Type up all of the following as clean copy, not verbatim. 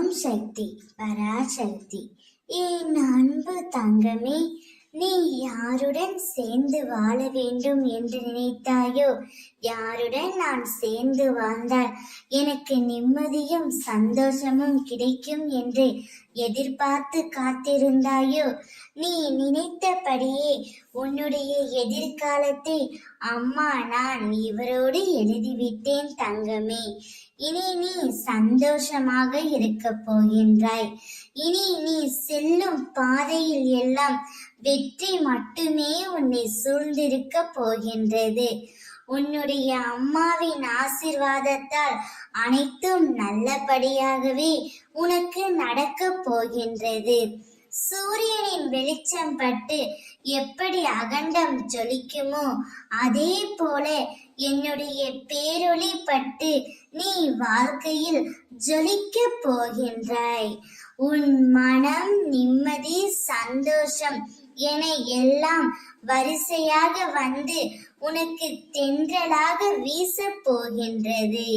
ஓம் சக்தி பராசக்தி. என் அன்பு தங்கமே, நீ யாருடன் சேர்ந்து வாழ வேண்டும் என்று நினைத்தாயோ, யாருடன் நான் சேர்ந்து வாழ்ந்தால் எனக்கு நிம்மதியும் சந்தோஷமும் கிடைக்கும் என்று எதிர்பார்த்து காத்திருந்தாயோ, நீ நினைத்தபடியே உன்னுடைய எதிர்காலத்தை அம்மா நான் இவரோடு எழுதிவிட்டேன் தங்கமே. இனி நீ சந்தோஷமாக இருக்க போகின்றாய். இனி நீ செல்லும் பாதையில் எல்லாம் வெற்றி மட்டுமே உன்னை சூழ்ந்திருக்க போகின்றது. உன்னுடைய அம்மாவின் ஆசீர்வாதத்தால் அனைத்தும் நல்லபடியாகவே உனக்கு நடக்க போகின்றது. சூரியனின் வெளிச்சம் பட்டு எப்படி அகண்டம் ஜொலிக்குமோ, அதே போல என்னுடைய பேரொளி பட்டு நீ வாழ்க்கையில் ஜொலிக்க போகின்றாய். உன் மனம், நிம்மதி, சந்தோஷம் என எல்லாம் வரிசையாக வந்து உனக்கு தென்றலாக வீச போகின்றது.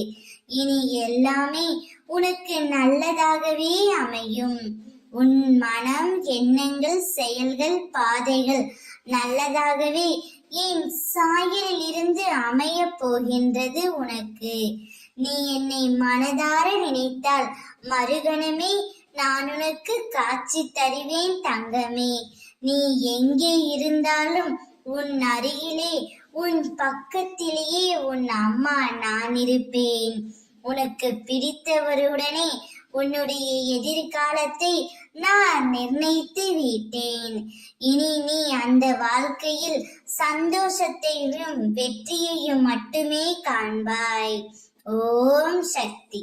இனி எல்லாமே உனக்கு நல்லதாகவே அமையும். உன் மனம், எண்ணங்கள், செயல்கள், பாதைகள் நல்லதாகவே என் சாயலில் இருந்து அமைய போகின்றது உனக்கு. நீ என்னை மனதார நினைத்தால் மறுகணமே நான் உனக்கு காட்சி தருவேன் தங்கமே. நீ எங்கே இருந்தாலும் உன் அருகிலே, உன் பக்கத்திலேயே உன் அம்மா நான் இருப்பேன். உனக்கு பிடித்தவருடனே உன்னுடைய எதிர்காலத்தை நான் நிர்ணயித்து விட்டேன். இனி நீ அந்த வாழ்க்கையில் சந்தோஷத்தையும் வெற்றியையும் மட்டுமே காண்பாய். ஓம் சக்தி.